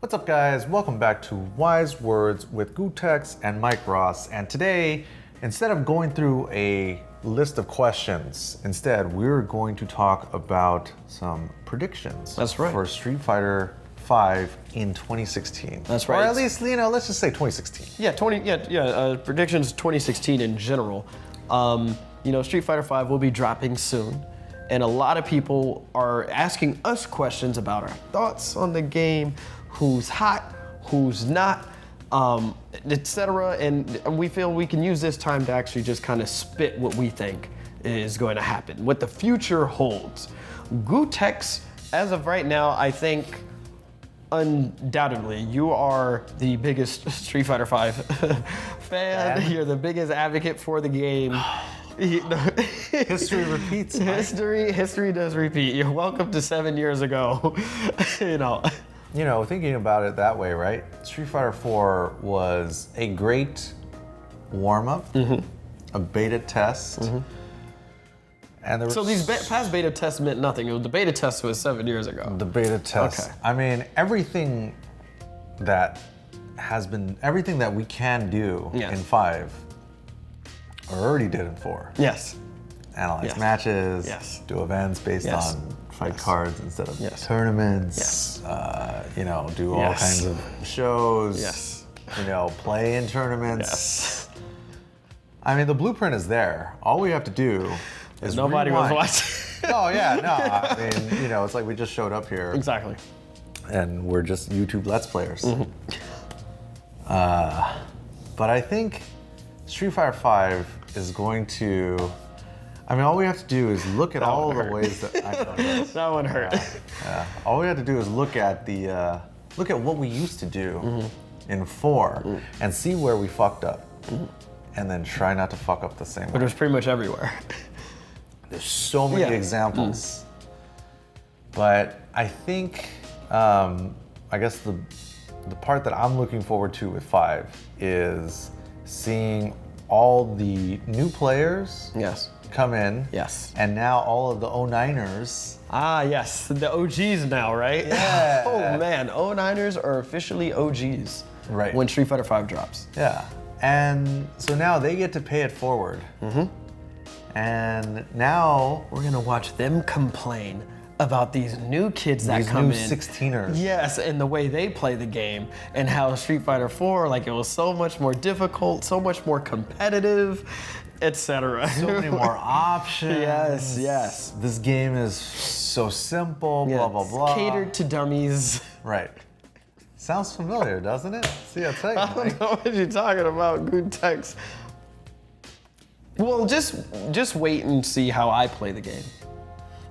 What's up, guys? Welcome back to Wise Words with Gootecks and Mike Ross. And today, instead of going through a list of questions, instead we're going to talk about some predictions. That's right. For Street Fighter 5 in 2016. That's right. Or at least, let's just say 2016. Yeah, predictions 2016 in general. Street Fighter 5 will be dropping soon, and a lot of people are asking us questions about our thoughts on the game, who's hot, who's not, etc. And we feel we can use this time to actually just kind of spit what we think is going to happen, what the future holds. Gootecks, as of right now, I think undoubtedly you are the biggest Street Fighter 5 fan. You're the biggest advocate for the game. History repeats. History does repeat. You're welcome to 7 years ago. Thinking about it that way, right? Street Fighter 4 was a great warm-up, a beta test. And there was So these past beta tests meant nothing. The beta test was 7 years ago. The beta test. Okay. I mean, everything that we can do in 5, or already did in 4. Yes. Analyze matches, do events based on fight cards instead of tournaments, do all kinds of shows, play in tournaments. I mean, the blueprint is there. All we have to do is nobody rewind. was watching. Oh yeah, no, I mean, it's like we just showed up here. Exactly. And we're just YouTube Let's Players. But I think Street Fighter 5 is going to, all we have to do is look at all the ways that I know that one hurt. Yeah. All we have to do is look at what we used to do in 4 and see where we fucked up, and then try not to fuck up the same way. But it was pretty much everywhere. There's so many examples, but I think I guess the part that I'm looking forward to with 5 is seeing all the new players come in. Yes. And now all of the 09ers. Ah, yes. The OGs now, right? Yeah. Oh, man. 09ers are officially OGs. Right. When Street Fighter 5 drops. Yeah. And so now they get to pay it forward. And now we're going to watch them complain about these new kids that come in. These new 16ers. Yes, and the way they play the game, and how Street Fighter 4, it was so much more difficult, so much more competitive, etc. So many more options. Yes. This game is so simple, blah, blah, blah. Catered to dummies. Right. Sounds familiar, doesn't it? See, I'll tell you, I don't know what you're talking about, Gootecks. Well, just wait and see how I play the game.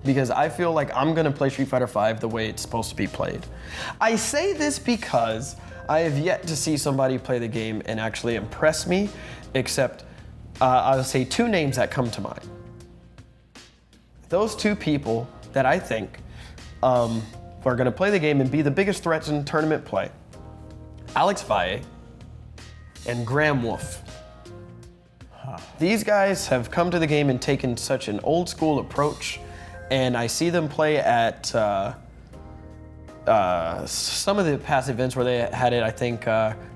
Because I feel like I'm gonna play Street Fighter 5 the way it's supposed to be played. I say this because I have yet to see somebody play the game and actually impress me, except I'll say 2 names that come to mind. Those 2 people that I think are gonna play the game and be the biggest threats in tournament play: Alex Valle and Graham Wolf. These guys have come to the game and taken such an old school approach. And I see them play at some of the past events where they had it. I think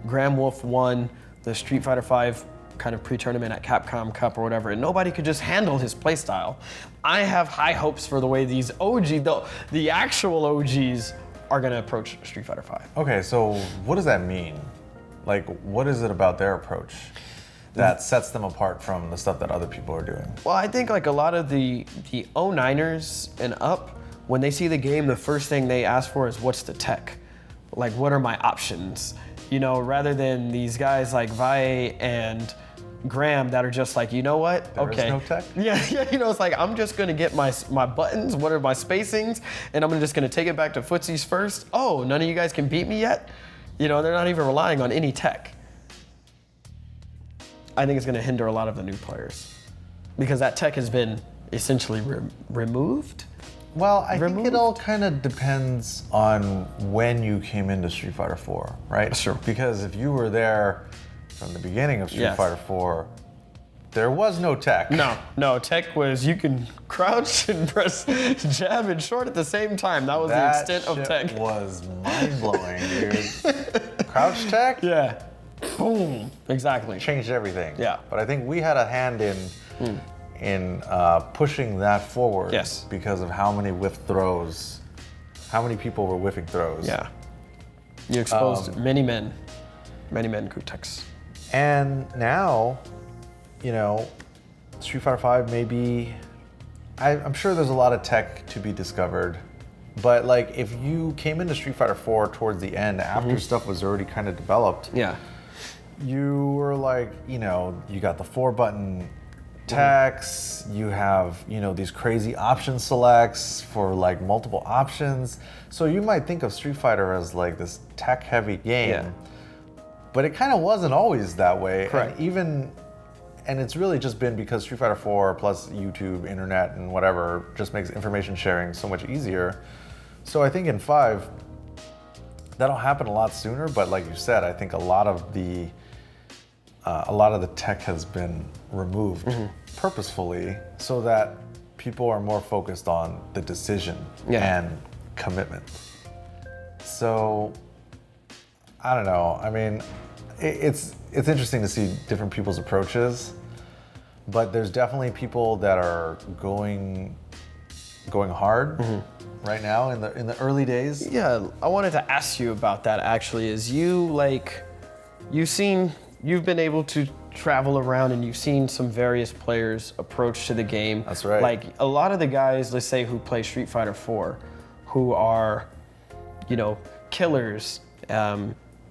Graham Wolf won the Street Fighter 5 kind of pre-tournament at Capcom Cup or whatever, and nobody could just handle his playstyle. I have high hopes for the way these the actual OGs are gonna approach Street Fighter 5. Okay, so what does that mean? What is it about their approach that sets them apart from the stuff that other people are doing? Well, I think a lot of the 09ers and up, when they see the game, the first thing they ask for is, what's the tech? What are my options? Rather than these guys like Valle and Graham that are just like, you know what? There is no tech? Yeah, it's like, I'm just gonna get my buttons, what are my spacings, and I'm just gonna take it back to footsies first. Oh, none of you guys can beat me yet? They're not even relying on any tech. I think it's going to hinder a lot of the new players because that tech has been essentially removed. Well, I think it all kind of depends on when you came into Street Fighter 4, right? Sure. Because if you were there from the beginning of Street Fighter 4, There was no tech. No, tech was you can crouch and press jab and short at the same time. That was the extent of tech. That was mind-blowing, dude. Crouch tech? Yeah. Boom. Exactly. Changed everything. Yeah. But I think we had a hand in pushing that forward. Yes. Because of how many whiff throws, how many people were whiffing throws. Yeah. You exposed many men Gootecks. And now, you know, Street Fighter V maybe, I'm sure there's a lot of tech to be discovered, but like if you came into Street Fighter 4 towards the end after stuff was already kind of developed, you were like, you know, you got the 4-button techs, you have, you know, these crazy option selects for like multiple options. So you might think of Street Fighter as like this tech heavy game, but it kind of wasn't always that way. Correct. And it's really just been because Street Fighter 4 plus YouTube, internet, and whatever just makes information sharing so much easier. So I think in 5, that'll happen a lot sooner. But like you said, I think a lot of the tech has been removed purposefully so that people are more focused on the decision and commitment. So I don't know. I mean, it's interesting to see different people's approaches, but there's definitely people that are going hard right now in the early days. Yeah, I wanted to ask you about that actually. Is you've been able to travel around and you've seen some various players' approach to the game. That's right. Like a lot of the guys, let's say, who play Street Fighter 4, who are, you know, killers.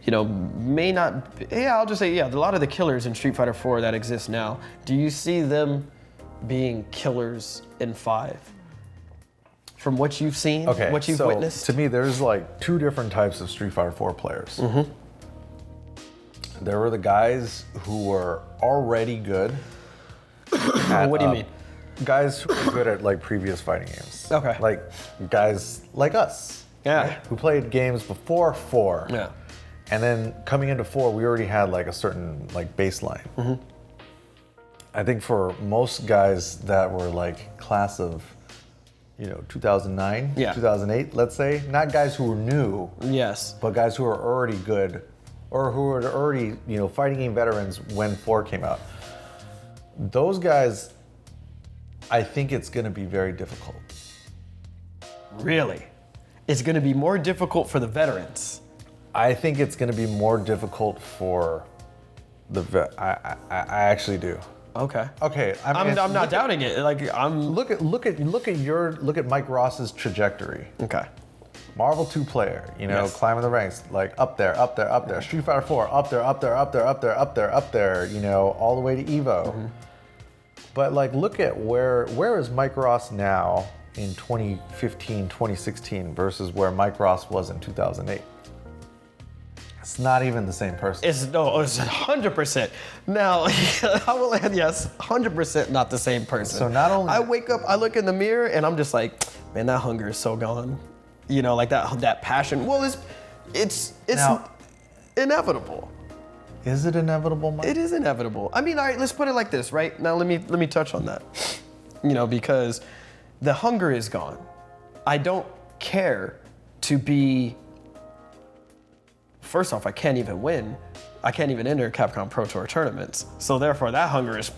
You know, may not, I'll just say, a lot of the killers in Street Fighter 4 that exist now, do you see them being killers in 5? From what you've seen, what you've witnessed? To me, there's like 2 different types of Street Fighter 4 players. There were the guys who were already good. What do you mean? Guys who were good at like previous fighting games. Okay. Like guys like us. Yeah. Right? Who played games before 4. Yeah. And then coming into 4, we already had like a certain like baseline. I think for most guys that were like class of, you know, 2009, 2008, let's say, not guys who were new, but guys who were already good, or who were already, you know, fighting game veterans when 4 came out. Those guys, I think it's going to be very difficult. Really? It's going to be more difficult for the veterans. I think it's going to be more difficult for the I actually do. Okay. Okay. I'm not doubting it. Like look at Mike Ross's trajectory. Okay. Marvel 2 player, you know, climbing the ranks, like up there. Street Fighter 4, up there, you know, all the way to Evo. But like, look at where is Mike Ross now in 2015, 2016 versus where Mike Ross was in 2008. It's not even the same person. It's 100%. Now, I will add, yes, 100% not the same person. So not only I wake up, I look in the mirror, and I'm just like, man, that hunger is so gone. You know, like that passion. Well, it's now, inevitable. Is it inevitable, Mike? It is inevitable. I mean, all right, let's put it like this, right? Now let me touch on that. You know, because the hunger is gone. I don't care to be. First off, I can't even win. I can't even enter Capcom Pro Tour tournaments. So therefore, that hunger is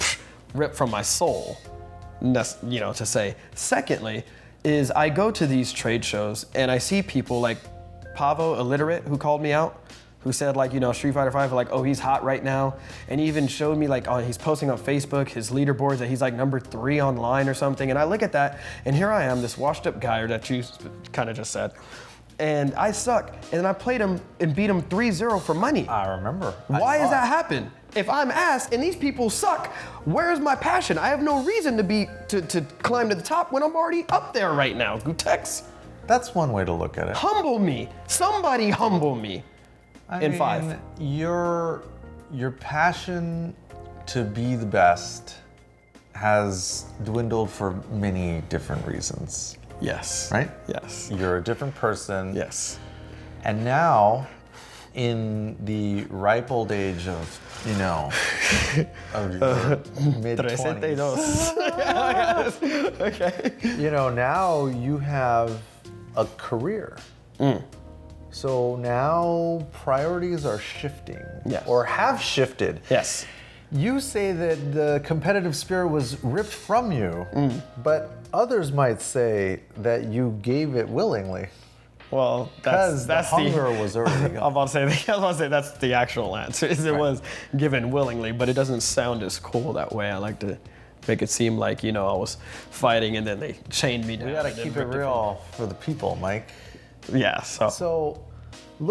ripped from my soul. You know, to say. Secondly, is I go to these trade shows and I see people like Pavo Illiterate, who called me out, who said like, you know, Street Fighter 5, like, oh, he's hot right now. And he even showed me like, he's posting on Facebook, his leaderboards that he's like number 3 online or something. And I look at that and here I am, this washed up guy that you kind of just said. And I suck. And then I played him and beat him 3-0 for money. I remember. Why does that happen? If I'm ass and these people suck, where's my passion? I have no reason to climb to the top when I'm already up there right now, Gootecks. That's one way to look at it. Humble me. Somebody humble me. In 5. Your passion to be the best has dwindled for many different reasons. Yes. Right? Yes. You're a different person. Yes. And now, in the ripe old age of, of your mid-20s. Okay. Now you have a career. So now priorities are shifting. Yes. Or have shifted. Yes. You say that the competitive spirit was ripped from you, but others might say that you gave it willingly. Well, that's the hunger was already gone. I was about to say that's the actual answer. It was given willingly, but it doesn't sound as cool that way. I like to make it seem like I was fighting and then they chained me down. We gotta keep it real for the people, Mike. Yeah. So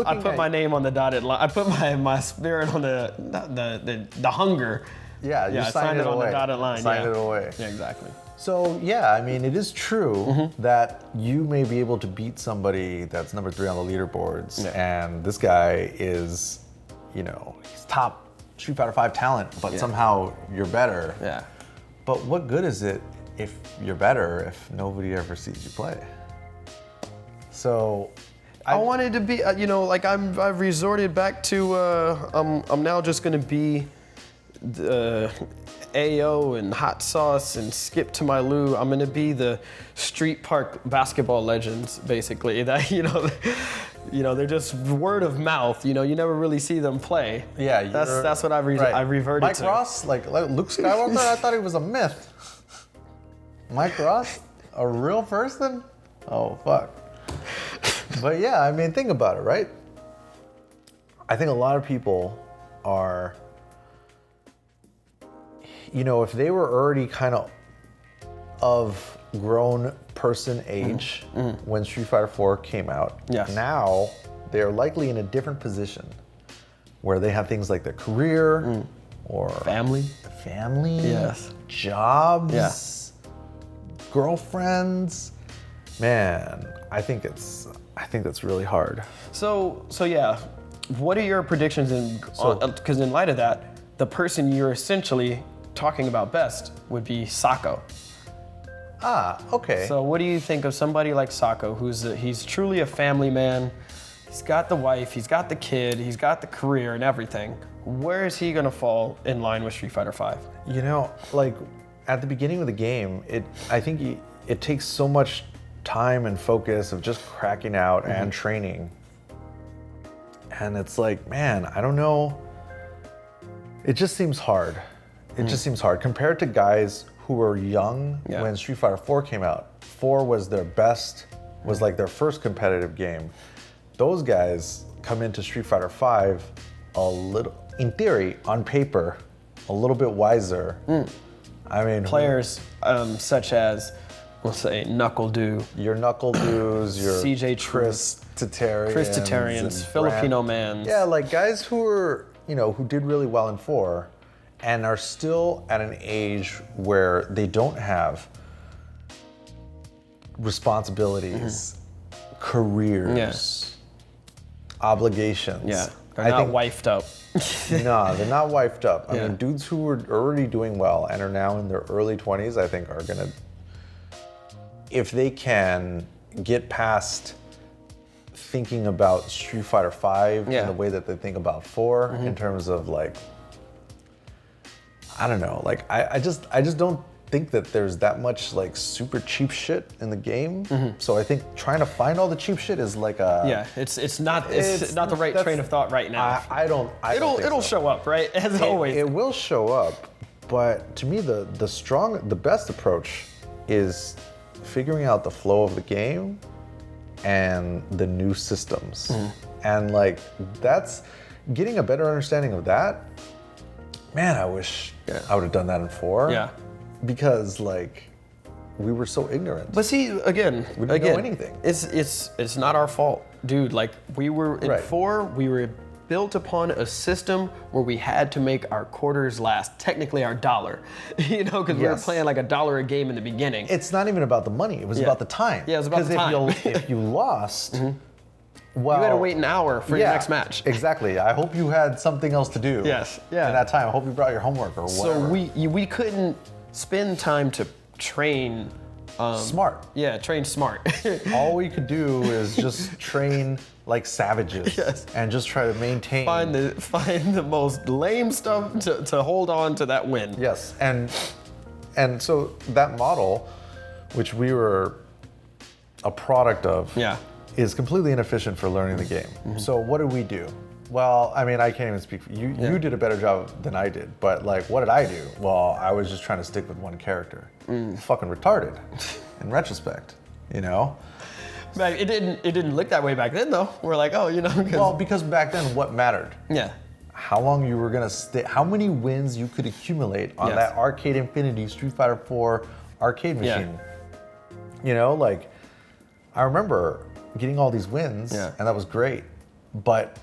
I put my name on the dotted line. I put my spirit on the hunger. Yeah, you signed it on away. The dotted line. Signed it away. Yeah, exactly. So it is true that you may be able to beat somebody that's number 3 on the leaderboards, and this guy is, he's top Street Fighter 5 talent, but somehow you're better. Yeah. But what good is it if you're better if nobody ever sees you play? So I wanted to be, I've resorted back to, I'm now just gonna be the AO and hot sauce and skip to my loo. I'm gonna be the street park basketball legends, basically. That they're just word of mouth. You never really see them play. Yeah, that's what I've reverted Mike to. Mike Ross, like Luke Skywalker. I thought he was a myth. Mike Ross, a real person? Oh fuck. But yeah, think about it, right? I think a lot of people are, if they were already kind of grown person age when Street Fighter 4 came out, now they're likely in a different position where they have things like their career or family, yes, jobs, girlfriends. Man, I think that's really hard. So yeah, what are your predictions? Because in light of that, the person you're essentially talking about best would be Sako. Ah, okay. So what do you think of somebody like Sako, he's truly a family man? He's got the wife, he's got the kid, he's got the career and everything. Where is he gonna fall in line with Street Fighter 5? At the beginning of the game, I think it takes so much time and focus of just cracking out and training. And it's like, man, I don't know. It just seems hard. It just seems hard compared to guys who were young when Street Fighter 4 came out. 4 was their best, was like their first competitive game. Those guys come into Street Fighter 5 a little, in theory, on paper, a little bit wiser. Players such as, let's say, Knuckle Dew. Your Knuckle Dews, your CJ Chris Tatarians, Filipino Mans. Yeah, like guys who were, who did really well in 4 and are still at an age where they don't have responsibilities, careers, obligations. Yeah, they're not wifed up. No, they're not wifed up. I mean, dudes who were already doing well and are now in their early 20s, I think are gonna, if they can get past thinking about Street Fighter 5 in the way that they think about 4 in terms of I don't know, I just don't think that there's that much super cheap shit in the game. So I think trying to find all the cheap shit is it's not the right train of thought right now. It'll show up, right? As always. It will show up, but to me the best approach is figuring out the flow of the game and the new systems. And that's getting a better understanding of that. Man, I wish I would have done that in 4. Yeah. Because we were so ignorant. But see, again, we didn't know anything. It's not our fault, dude. We were in 4, we were built upon a system where we had to make our quarters last, technically our dollar, because we were playing $1 a game in the beginning. It's not even about the money, it was about the time. Yeah, it was about the time. Because if you lost, well, you had to wait an hour for your next match. Exactly. I hope you had something else to do. Yes. In that time. I hope you brought your homework or whatever. So we couldn't spend time to train smart. Yeah, train smart. All we could do is just train like savages, and just try to maintain. Find the most lame stuff to hold on to that win. Yes, and so that model, which we were a product of, is completely inefficient for learning the game. So what did we do? Well, I mean, I can't even speak for you. You did a better job than I did, but like, what did I do? Well, I was just trying to stick with one character. Fucking retarded, in retrospect, you know? But it didn't look that way back then, though. We're like, oh, you know. Well, because back then, what mattered? Yeah. How long you were gonna stay, how many wins you could accumulate on that Arcade Infinity Street Fighter 4 arcade machine. You know, like, I remember getting all these wins, and that was great, but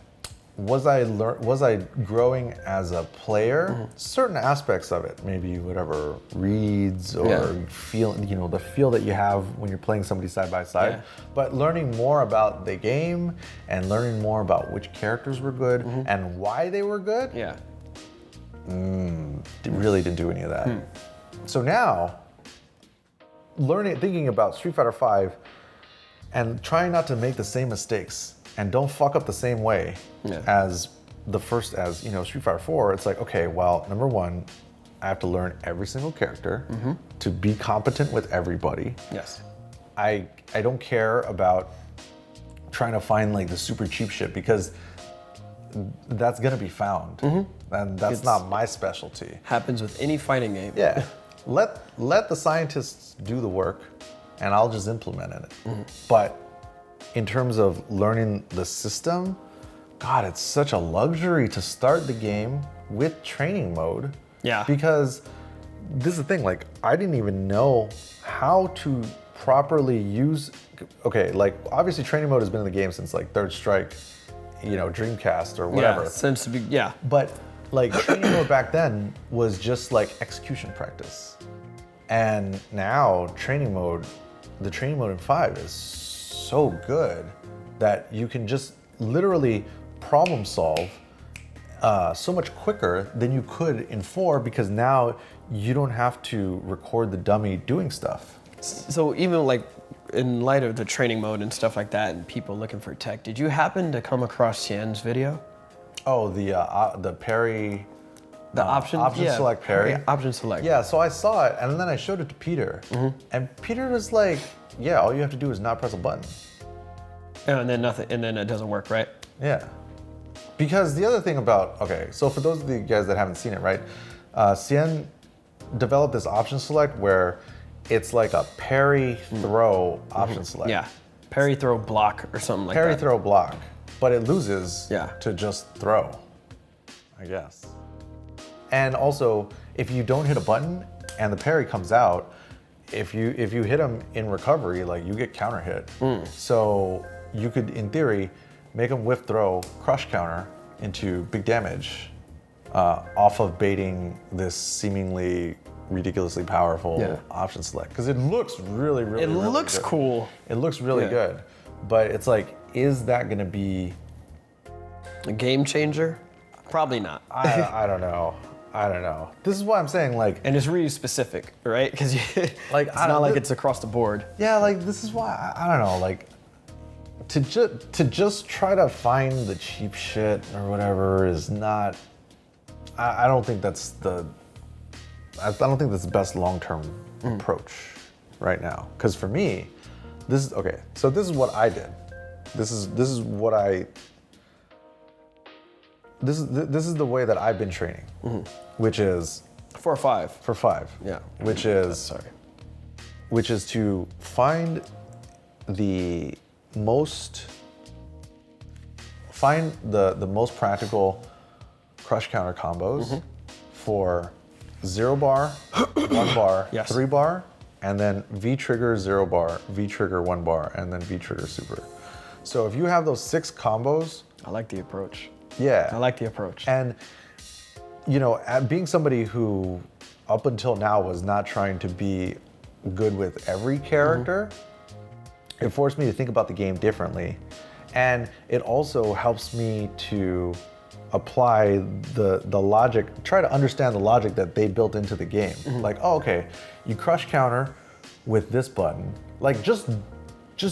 was I growing as a player? Certain aspects of it, maybe whatever reads or feel, you know, the feel that you have when you're playing somebody side by side. But learning more about the game and learning more about which characters were good and why they were good. Really didn't do any of that. So now, thinking about Street Fighter V and trying not to make the same mistakes and don't fuck up the same way as you know, Street Fighter 4, it's like, okay, well, number one, I have to learn every single character to be competent with everybody. I don't care about trying to find like the super cheap shit, because that's gonna be found, and that's not my specialty. Happens with any fighting game. Let the scientists do the work, and I'll just implement it. But in terms of learning the system, God, it's such a luxury to start the game with training mode. Because this is the thing, like, I didn't even know how to properly use, okay, like, obviously training mode has been in the game since like Third Strike, you know, Dreamcast or whatever. But like training mode back then was just like execution practice. And now the training mode in 5 is so good that you can just literally problem solve so much quicker than you could in 4, because now you don't have to record the dummy doing stuff. So even like in light of the training mode and stuff like that and people looking for tech, did you happen to come across Xian's video? Oh, the parry. The option select parry. Option select. Yeah, so I saw it and then I showed it to Peter. And Peter was like, yeah, all you have to do is not press a button. And then nothing, and then it doesn't work, right? Yeah. Because the other thing about, okay, so for those of you guys that haven't seen it, right? Xian developed this option select where it's like a parry throw option select. Yeah, parry throw block or something like that. Parry throw block, but it loses to just throw, I guess. And also, if you don't hit a button and the parry comes out, if you hit him in recovery, like, you get counter hit. So you could, in theory, make him whiff throw, crush counter into big damage off of baiting this seemingly ridiculously powerful option select. Because it looks really good. It looks cool. It looks really good. But it's like, is that gonna be a game changer? Probably not. I don't know. I don't know. This is why I'm saying, like, and it's really specific, right? Because like, it's not like it's across the board. Yeah, like, this is why I don't know, like, to just try to find the cheap shit or whatever is not. I don't think that's the. I don't think that's the best long-term approach right now. Because for me, this is okay. So this is what I did. This is what I. This is the way that I've been training, which is for 5. For 5. Yeah. Which is which is to find the most practical crush counter combos for 0 bar, 1 bar, 3 bar, and then V trigger 0 bar, V trigger 1 bar, and then V trigger super. So if you have those 6 combos, I like the approach. Yeah. I like the approach. And, you know, being somebody who up until now was not trying to be good with every character, it forced me to think about the game differently. And it also helps me to apply the logic, try to understand the logic that they built into the game. Like, oh, okay, you crush counter with this button, like just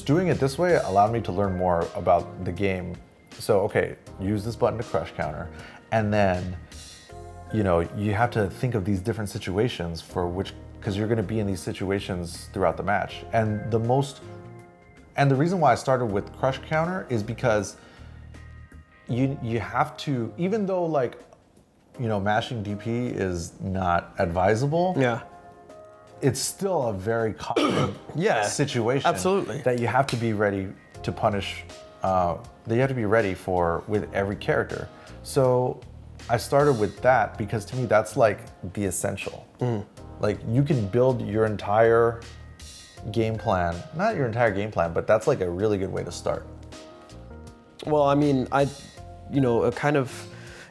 doing it this way allowed me to learn more about the game. So, okay, use this button to crush counter, and then, you know, you have to think of these different situations for which, because you're going to be in these situations throughout the match. And the reason why I started with crush counter is because you have to, even though, like, you know, mashing DP is not advisable. Yeah. It's still a very common situation. Absolutely. That you have to be ready to punish, that you have to be ready for with every character. So I started with that because to me that's like the essential. Like you can build your entire game plan, not your entire game plan, but that's like a really good way to start. Well, I mean,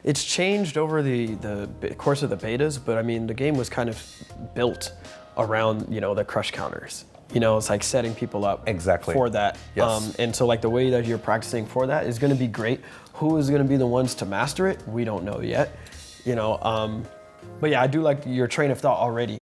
it's changed over the course of the betas, but I mean, the game was kind of built around, you know, the crush counters. You know, it's like setting people up for that. Yes. And so like the way that you're practicing for that is going to be great. Who is going to be the ones to master it? We don't know yet. You know, but yeah, I do like your train of thought already.